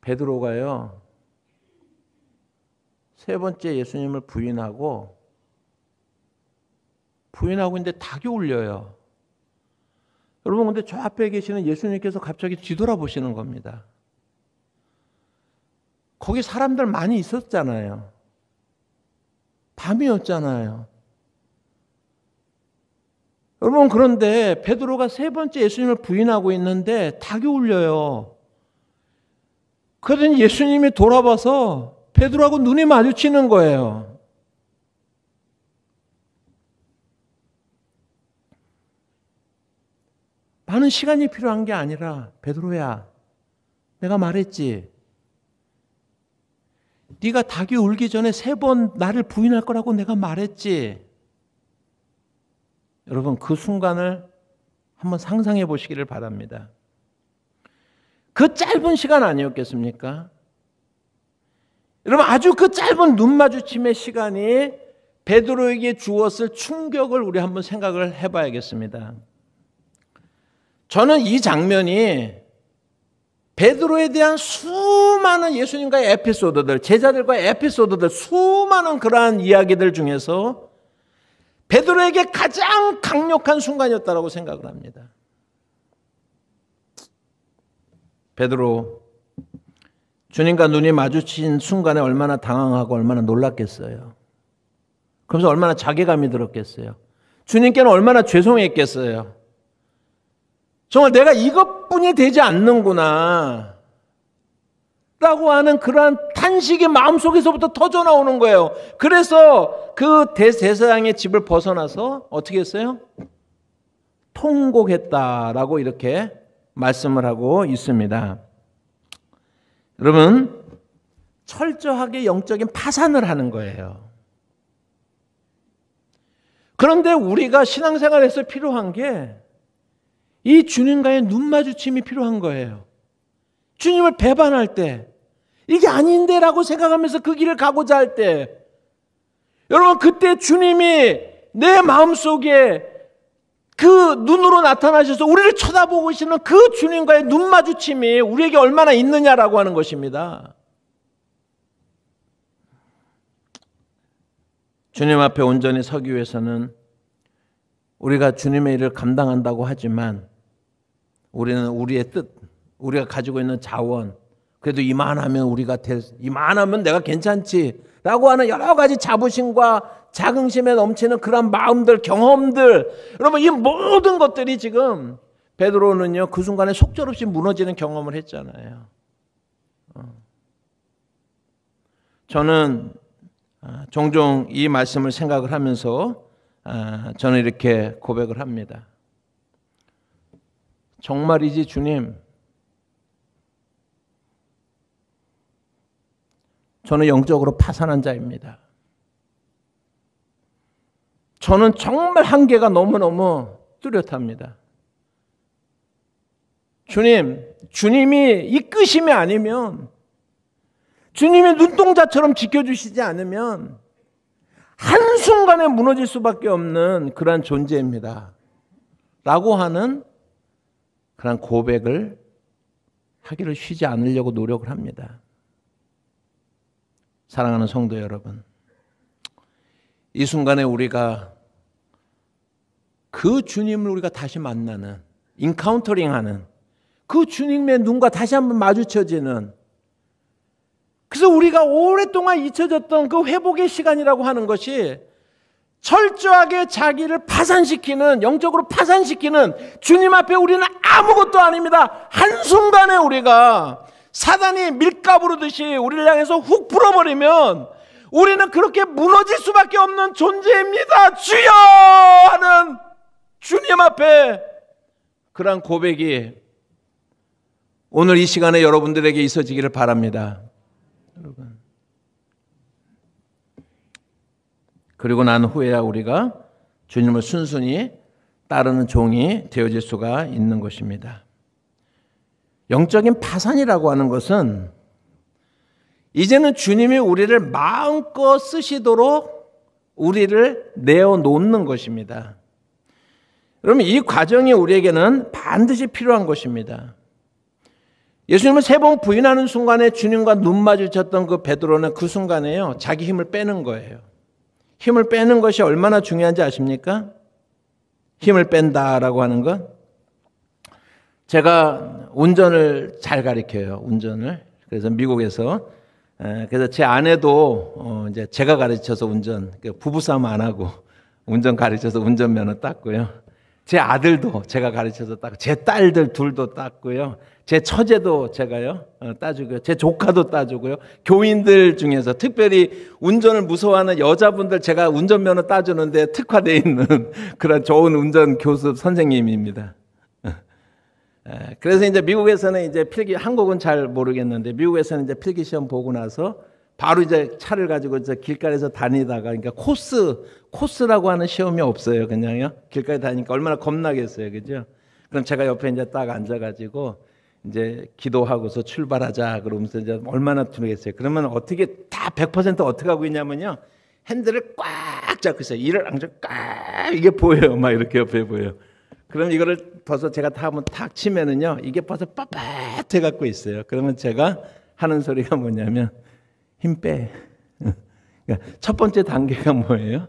베드로가요, 3번째 예수님을 부인하고 있는데 닭이 울려요. 여러분, 근데 저 앞에 계시는 예수님께서 갑자기 뒤돌아보시는 겁니다. 거기 사람들 많이 있었잖아요. 밤이었잖아요. 여러분, 그런데 베드로가 3번째 예수님을 부인하고 있는데 닭이 울려요. 그러더니 예수님이 돌아봐서 베드로하고 눈이 마주치는 거예요. 많은 시간이 필요한 게 아니라, 베드로야, 내가 말했지. 네가 닭이 울기 전에 3번 나를 부인할 거라고 내가 말했지. 여러분, 그 순간을 한번 상상해 보시기를 바랍니다. 그 짧은 시간 아니었겠습니까? 여러분, 아주 그 짧은 눈 마주침의 시간이 베드로에게 주었을 충격을 우리 한번 생각을 해봐야겠습니다. 저는 이 장면이 베드로에 대한 수많은 예수님과의 에피소드들, 제자들과의 에피소드들, 수많은 그러한 이야기들 중에서 베드로에게 가장 강력한 순간이었다고 생각을 합니다. 베드로, 주님과 눈이 마주친 순간에 얼마나 당황하고 얼마나 놀랐겠어요. 그러면서 얼마나 자괴감이 들었겠어요. 주님께는 얼마나 죄송했겠어요. 정말 내가 이것뿐이 되지 않는구나 라고 하는 그러한 탄식이 마음속에서부터 터져 나오는 거예요. 그래서 그 대제사장의 집을 벗어나서 어떻게 했어요? 통곡했다라고 이렇게 말씀을 하고 있습니다. 여러분, 철저하게 영적인 파산을 하는 거예요. 그런데 우리가 신앙생활에서 필요한 게 이 주님과의 눈 마주침이 필요한 거예요. 주님을 배반할 때, 이게 아닌데 라고 생각하면서 그 길을 가고자 할 때, 여러분, 그때 주님이 내 마음속에 그 눈으로 나타나셔서 우리를 쳐다보고 계시는 그 주님과의 눈 마주침이 우리에게 얼마나 있느냐라고 하는 것입니다. 주님 앞에 온전히 서기 위해서는 우리가 주님의 일을 감당한다고 하지만 우리는 우리의 뜻, 우리가 가지고 있는 자원, 그래도 이만하면 이만하면 내가 괜찮지 라고 하는 여러 가지 자부심과 자긍심에 넘치는 그런 마음들, 경험들, 여러분, 이 모든 것들이 지금 베드로는요, 그 순간에 속절없이 무너지는 경험을 했잖아요. 저는 종종 이 말씀을 생각을 하면서 저는 이렇게 고백을 합니다. 정말이지 주님, 저는 영적으로 파산한 자입니다. 저는 정말 한계가 너무너무 뚜렷합니다. 주님, 주님이 이끄심이 아니면, 주님이 눈동자처럼 지켜주시지 않으면 한순간에 무너질 수밖에 없는 그러한 존재입니다. 라고 하는 그런 고백을 하기를 쉬지 않으려고 노력을 합니다. 사랑하는 성도 여러분, 이 순간에 우리가 그 주님을 우리가 다시 만나는, 인카운터링하는 그 주님의 눈과 다시 한번 마주쳐지는, 그래서 우리가 오랫동안 잊혀졌던 그 회복의 시간이라고 하는 것이 철저하게 자기를 파산시키는, 영적으로 파산시키는, 주님 앞에 우리는 아무것도 아닙니다. 한순간에 우리가 사단이 밀가부르듯이 우리를 향해서 훅 불어버리면 우리는 그렇게 무너질 수밖에 없는 존재입니다. 주여! 하는 주님 앞에 그러한 고백이 오늘 이 시간에 여러분들에게 있어지기를 바랍니다. 여러분. 그리고 난 후에야 우리가 주님을 순순히 따르는 종이 되어질 수가 있는 것입니다. 영적인 파산이라고 하는 것은 이제는 주님이 우리를 마음껏 쓰시도록 우리를 내어놓는 것입니다. 그러면 이 과정이 우리에게는 반드시 필요한 것입니다. 예수님을 3번 부인하는 순간에 주님과 눈 마주쳤던 그 베드로는 그 순간에요, 자기 힘을 빼는 거예요. 힘을 빼는 것이 얼마나 중요한지 아십니까? 힘을 뺀다라고 하는 건, 제가 운전을 잘 가르쳐요. 운전을. 그래서 미국에서, 그래서 제 아내도 이제 제가 가르쳐서 운전, 부부싸움 안 하고 운전 가르쳐서 운전면허 땄고요. 제 아들도 제가 가르쳐서 땄고, 제 딸들 둘도 땄고요. 제 처제도 제가요 따주고요. 제 조카도 따주고요. 교인들 중에서 특별히 운전을 무서워하는 여자분들 제가 운전면허 따주는데 특화되어 있는 그런 좋은 운전 교습 선생님입니다. 그래서 이제 미국에서는 이제 필기, 한국은 잘 모르겠는데 미국에서는 이제 필기 시험 보고 나서 바로 이제 차를 가지고 이제 길가에서 다니다가, 그러니까 코스라고 하는 시험이 없어요. 그냥요. 길가에 다니니까 얼마나 겁나겠어요. 그죠? 그럼 제가 옆에 이제 딱 앉아가지고 이제 기도하고서 출발하자 그러면서 이제 얼마나 두겠어요. 그러면 어떻게 다 100% 어떻게 하고 있냐면요, 핸들을 꽉 잡고 있어요. 이를 앙적 꽉, 이게 보여요. 막 이렇게 옆에 보여요. 그럼 이거를 벌써 제가 한번 탁 치면은요, 이게 벌써 빳빳해 갖고 있어요. 그러면 제가 하는 소리가 뭐냐면, 힘 빼. 그러니까 첫 번째 단계가 뭐예요?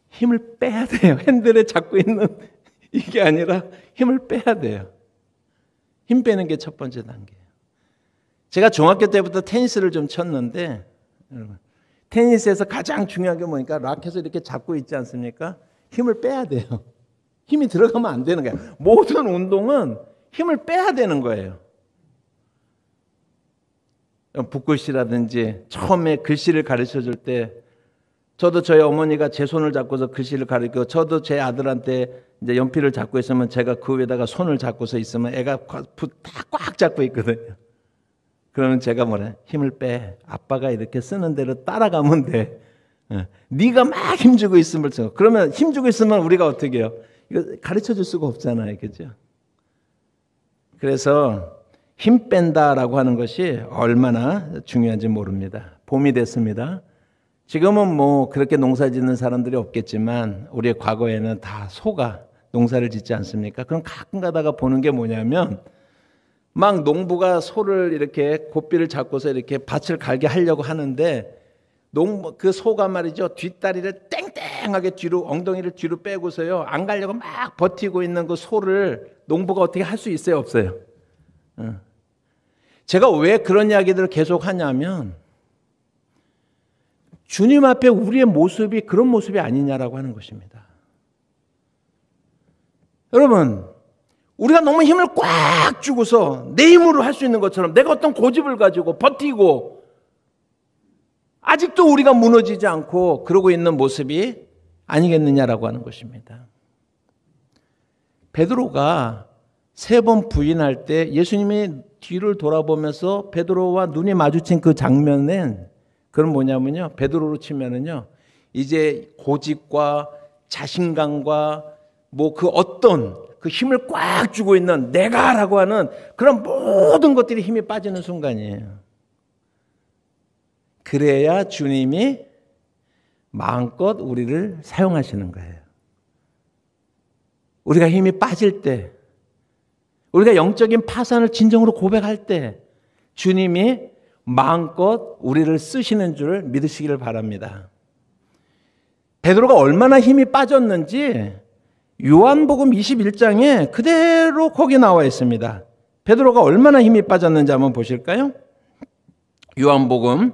힘을 빼야 돼요. 핸들에 잡고 있는 이게 아니라 힘을 빼야 돼요. 힘 빼는 게 첫 번째 단계예요. 제가 중학교 때부터 테니스를 좀 쳤는데, 여러분, 테니스에서 가장 중요한 게 뭐니까 라켓을 이렇게 잡고 있지 않습니까? 힘을 빼야 돼요. 힘이 들어가면 안 되는 거예요. 모든 운동은 힘을 빼야 되는 거예요. 붓글씨라든지 처음에 글씨를 가르쳐 줄 때, 저도 저희 어머니가 제 손을 잡고서 글씨를 가르치고, 저도 제 아들한테 이제 연필을 잡고 있으면 제가 그 위에다가 손을 잡고서 있으면 애가 붓 다 꽉 잡고 있거든요. 그러면 제가 뭐래? 힘을 빼. 아빠가 이렇게 쓰는 대로 따라가면 돼. 네가 막 힘주고 있으면, 그러면 힘주고 있으면 우리가 어떻게 해요? 이거 가르쳐 줄 수가 없잖아요. 그죠? 그래서 힘 뺀다라고 하는 것이 얼마나 중요한지 모릅니다. 봄이 됐습니다. 지금은 뭐 그렇게 농사 짓는 사람들이 없겠지만 우리의 과거에는 다 소가 농사를 짓지 않습니까? 그럼 가끔 가다가 보는 게 뭐냐면, 막 농부가 소를 이렇게 고삐를 잡고서 이렇게 밭을 갈게 하려고 하는데, 그 소가 말이죠, 뒷다리를 땡땡하게 뒤로, 엉덩이를 뒤로 빼고서요, 안 가려고 막 버티고 있는 그 소를 농부가 어떻게 할 수 있어요, 없어요? 제가 왜 그런 이야기들을 계속 하냐면, 주님 앞에 우리의 모습이 그런 모습이 아니냐라고 하는 것입니다. 여러분, 우리가 너무 힘을 꽉 주고서 내 힘으로 할 수 있는 것처럼 내가 어떤 고집을 가지고 버티고 아직도 우리가 무너지지 않고 그러고 있는 모습이 아니겠느냐라고 하는 것입니다. 베드로가 3번 부인할 때 예수님이 뒤를 돌아보면서 베드로와 눈이 마주친 그 장면은, 그건 뭐냐면요, 베드로로 치면은요, 이제 고집과 자신감과 뭐 그 어떤 그 힘을 꽉 주고 있는 내가라고 하는 그런 모든 것들이 힘이 빠지는 순간이에요. 그래야 주님이 마음껏 우리를 사용하시는 거예요. 우리가 힘이 빠질 때, 우리가 영적인 파산을 진정으로 고백할 때 주님이 마음껏 우리를 쓰시는 줄 믿으시기를 바랍니다. 베드로가 얼마나 힘이 빠졌는지 요한복음 21장에 그대로 거기 나와 있습니다. 베드로가 얼마나 힘이 빠졌는지 한번 보실까요? 요한복음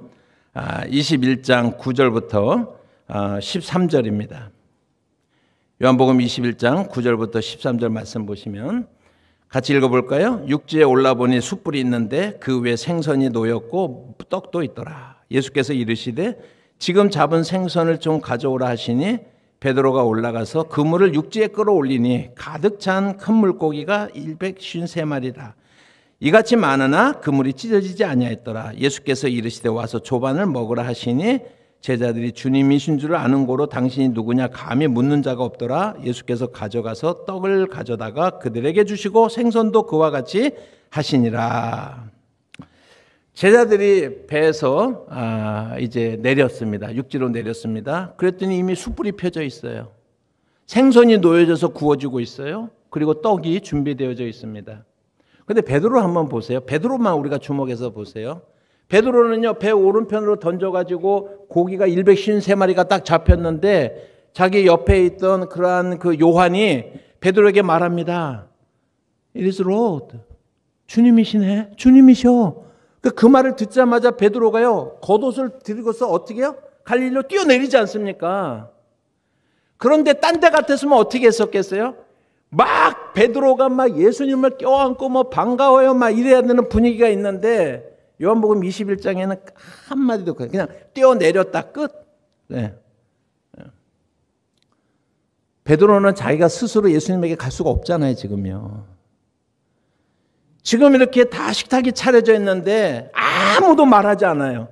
21장 9절부터 13절입니다. 요한복음 21장 9절부터 13절 말씀 보시면 같이 읽어볼까요? 육지에 올라보니 숯불이 있는데 그 위에 생선이 놓였고 떡도 있더라. 예수께서 이르시되 지금 잡은 생선을 좀 가져오라 하시니 베드로가 올라가서 그물을 육지에 끌어올리니 가득 찬 큰 물고기가 153마리라. 이같이 많으나 그물이 찢어지지 아니하였더라. 예수께서 이르시되 와서 조반을 먹으라 하시니 제자들이 주님이신 줄 아는 고로 당신이 누구냐 감히 묻는 자가 없더라. 예수께서 가져가서 떡을 가져다가 그들에게 주시고 생선도 그와 같이 하시니라. 제자들이 배에서 이제 내렸습니다. 육지로 내렸습니다. 그랬더니 이미 숯불이 펴져 있어요. 생선이 놓여져서 구워지고 있어요. 그리고 떡이 준비되어져 있습니다. 그런데 베드로 한번 보세요. 베드로만 우리가 주목해서 보세요. 베드로는요, 배 오른편으로 던져가지고 고기가 153마리가 딱 잡혔는데 자기 옆에 있던 그러한 그 요한이 베드로에게 말합니다. It is Lord. 주님이시네. 주님이셔. 그 말을 듣자마자 베드로가요, 겉옷을 들고서 어떻게 해요? 갈릴리로 뛰어내리지 않습니까? 그런데 딴 데 같았으면 어떻게 했었겠어요? 막 베드로가 막 예수님을 껴안고 뭐 반가워요 막 이래야 되는 분위기가 있는데 요한복음 21장에는 한마디도 그냥 뛰어내렸다 끝. 네. 베드로는 자기가 스스로 예수님에게 갈 수가 없잖아요, 지금요. 지금 이렇게 다 식탁이 차려져 있는데 아무도 말하지 않아요.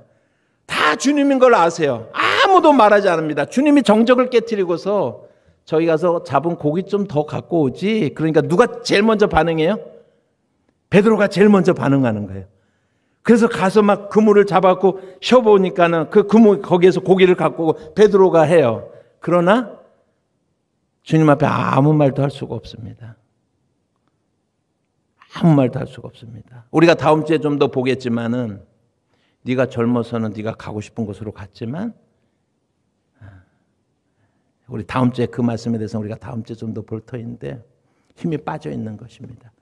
다 주님인 걸 아세요. 아무도 말하지 않습니다. 주님이 정적을 깨트리고서 저희 가서 잡은 고기 좀 더 갖고 오지. 그러니까 누가 제일 먼저 반응해요? 베드로가 제일 먼저 반응하는 거예요. 그래서 가서 막 그물을 잡았고 쉬어보니까는 그 그물 거기에서 고기를 갖고 오고 베드로가 해요. 그러나 주님 앞에 아무 말도 할 수가 없습니다. 아무 말도 할 수가 없습니다. 우리가 다음 주에 좀 더 보겠지만은 네가 젊어서는 네가 가고 싶은 곳으로 갔지만 우리 다음 주에 그 말씀에 대해서 우리가 다음 주에 좀 더 볼 터인데 힘이 빠져 있는 것입니다.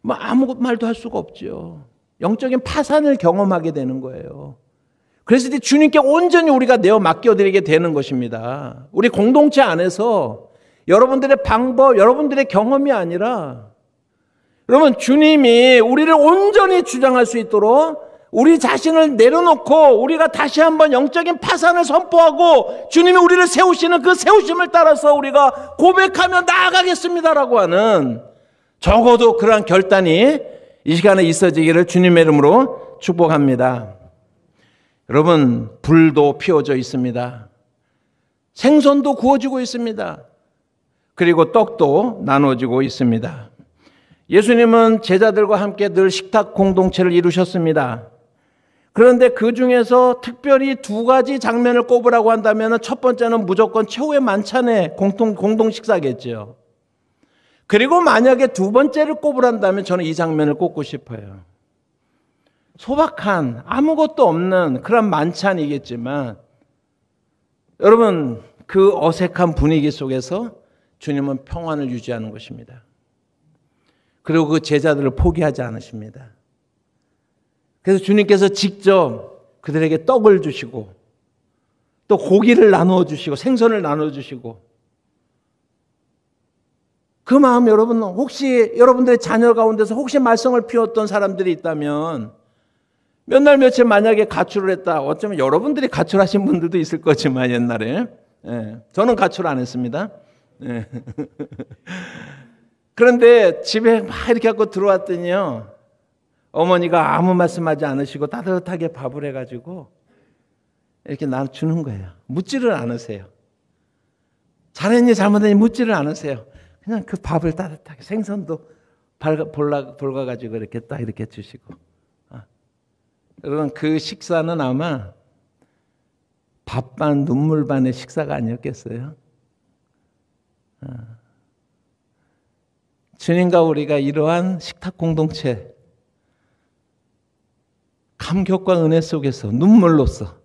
뭐 아무 말도 할 수가 없죠. 영적인 파산을 경험하게 되는 거예요. 그래서 이제 주님께 온전히 우리가 내어 맡겨드리게 되는 것입니다. 우리 공동체 안에서 여러분들의 방법, 여러분들의 경험이 아니라 여러분 주님이 우리를 온전히 주장할 수 있도록 우리 자신을 내려놓고 우리가 다시 한번 영적인 파산을 선포하고 주님이 우리를 세우시는 그 세우심을 따라서 우리가 고백하며 나아가겠습니다라고 하는 적어도 그러한 결단이 이 시간에 있어지기를 주님의 이름으로 축복합니다. 여러분 불도 피워져 있습니다. 생선도 구워지고 있습니다. 그리고 떡도 나눠지고 있습니다. 예수님은 제자들과 함께 늘 식탁 공동체를 이루셨습니다. 그런데 그 중에서 특별히 두 가지 장면을 꼽으라고 한다면 첫 번째는 무조건 최후의 만찬의 공동 식사겠죠. 그리고 만약에 두 번째를 꼽으란다면 저는 이 장면을 꼽고 싶어요. 소박한 아무것도 없는 그런 만찬이겠지만 여러분 그 어색한 분위기 속에서 주님은 평안을 유지하는 것입니다. 그리고 그 제자들을 포기하지 않으십니다. 그래서 주님께서 직접 그들에게 떡을 주시고 또 고기를 나누어 주시고 생선을 나누어 주시고 그 마음 여러분 혹시 여러분들의 자녀 가운데서 혹시 말썽을 피웠던 사람들이 있다면 몇 날 며칠 만약에 가출을 했다. 어쩌면 여러분들이 가출하신 분들도 있을 거지만 옛날에 저는 가출 안 했습니다. 그런데 집에 막 이렇게 갖고 들어왔더니요. 어머니가 아무 말씀하지 않으시고 따뜻하게 밥을 해가지고 이렇게 나눠주는 거예요. 묻지를 않으세요. 잘했니 잘못했니 묻지를 않으세요. 그냥 그 밥을 따뜻하게 생선도 볼가가지고 이렇게 딱 이렇게 주시고. 여러분 그 식사는 아마 밥 반 눈물 반의 식사가 아니었겠어요? 주님과 우리가 이러한 식탁 공동체 감격과 은혜 속에서 눈물로써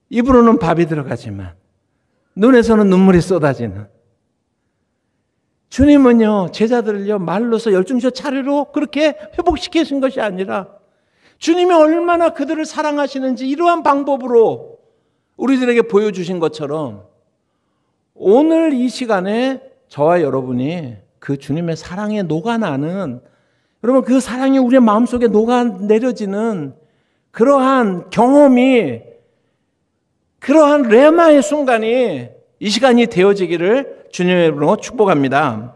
입으로는 밥이 들어가지만 눈에서는 눈물이 쏟아지는 주님은요 제자들을요 말로서 열중셔 차례로 그렇게 회복시키신 것이 아니라 주님이 얼마나 그들을 사랑하시는지 이러한 방법으로 우리들에게 보여주신 것처럼 오늘 이 시간에 저와 여러분이 그 주님의 사랑에 녹아나는 여러분 그 사랑이 우리의 마음속에 녹아내려지는 그러한 경험이 그러한 레마의 순간이 이 시간이 되어지기를 주님의 이름으로 축복합니다.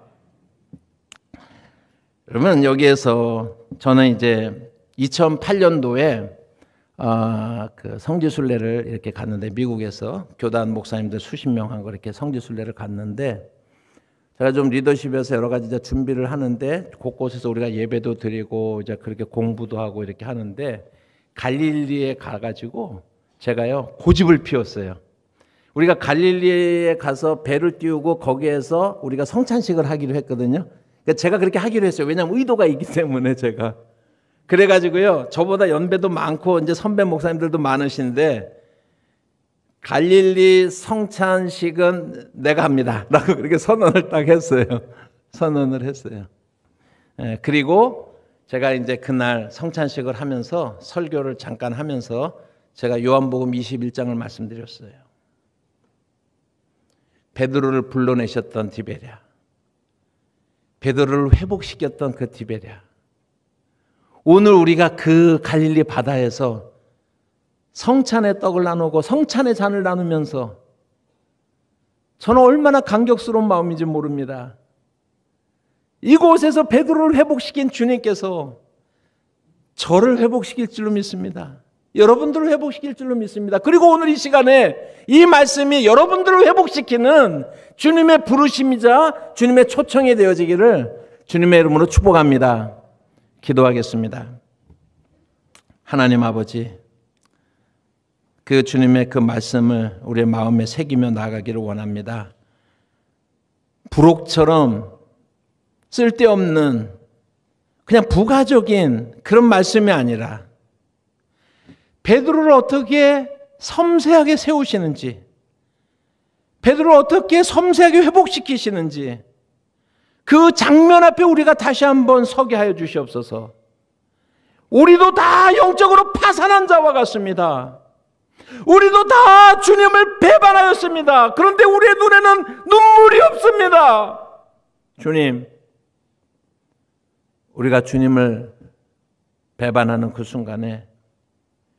여러분 여기에서 저는 이제 2008년도에 그 성지순례를 이렇게 갔는데, 미국에서 교단 목사님들 수십 명 한 거 이렇게 성지순례를 갔는데, 제가 좀 리더십에서 여러 가지 이제 준비를 하는데, 곳곳에서 우리가 예배도 드리고 이제 그렇게 공부도 하고 이렇게 하는데, 갈릴리에 가가지고 제가요 고집을 피웠어요. 우리가 갈릴리에 가서 배를 띄우고 거기에서 우리가 성찬식을 하기로 했거든요. 그러니까 제가 그렇게 하기로 했어요. 왜냐하면 의도가 있기 때문에 제가. 그래가지고요, 저보다 연배도 많고 이제 선배 목사님들도 많으신데, 갈릴리 성찬식은 내가 합니다 라고 그렇게 선언을 딱 했어요. 선언을 했어요. 그리고 제가 이제 그날 성찬식을 하면서 설교를 잠깐 하면서 제가 요한복음 21장을 말씀드렸어요. 베드로를 불러내셨던 디베랴, 베드로를 회복시켰던 그 디베랴, 오늘 우리가 그 갈릴리 바다에서 성찬의 떡을 나누고 성찬의 잔을 나누면서 저는 얼마나 감격스러운 마음인지 모릅니다. 이곳에서 베드로를 회복시킨 주님께서 저를 회복시킬 줄로 믿습니다. 여러분들을 회복시킬 줄로 믿습니다. 그리고 오늘 이 시간에 이 말씀이 여러분들을 회복시키는 주님의 부르심이자 주님의 초청이 되어지기를 주님의 이름으로 축복합니다. 기도하겠습니다. 하나님 아버지, 그 주님의 그 말씀을 우리의 마음에 새기며 나아가기를 원합니다. 부록처럼 쓸데없는 그냥 부가적인 그런 말씀이 아니라 베드로를 어떻게 섬세하게 세우시는지, 베드로를 어떻게 섬세하게 회복시키시는지 그 장면 앞에 우리가 다시 한번 서게 하여 주시옵소서. 우리도 다 영적으로 파산한 자와 같습니다. 우리도 다 주님을 배반하였습니다. 그런데 우리의 눈에는 눈물이 없습니다. 주님, 우리가 주님을 배반하는 그 순간에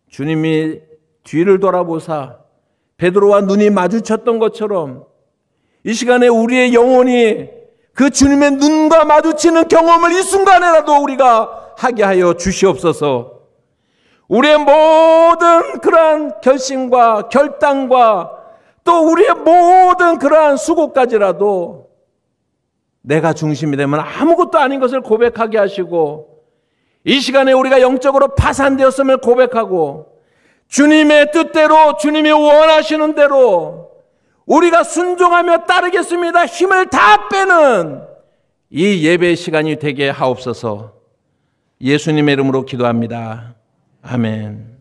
주님이 뒤를 돌아보사 베드로와 눈이 마주쳤던 것처럼 이 시간에 우리의 영혼이 그 주님의 눈과 마주치는 경험을 이 순간에라도 우리가 하게 하여 주시옵소서. 우리의 모든 그러한 결심과 결단과 또 우리의 모든 그러한 수고까지라도 내가 중심이 되면 아무것도 아닌 것을 고백하게 하시고, 이 시간에 우리가 영적으로 파산되었음을 고백하고 주님의 뜻대로 주님이 원하시는 대로 우리가 순종하며 따르겠습니다. 힘을 다 빼는 이 예배 시간이 되게 하옵소서. 예수님의 이름으로 기도합니다. 아멘.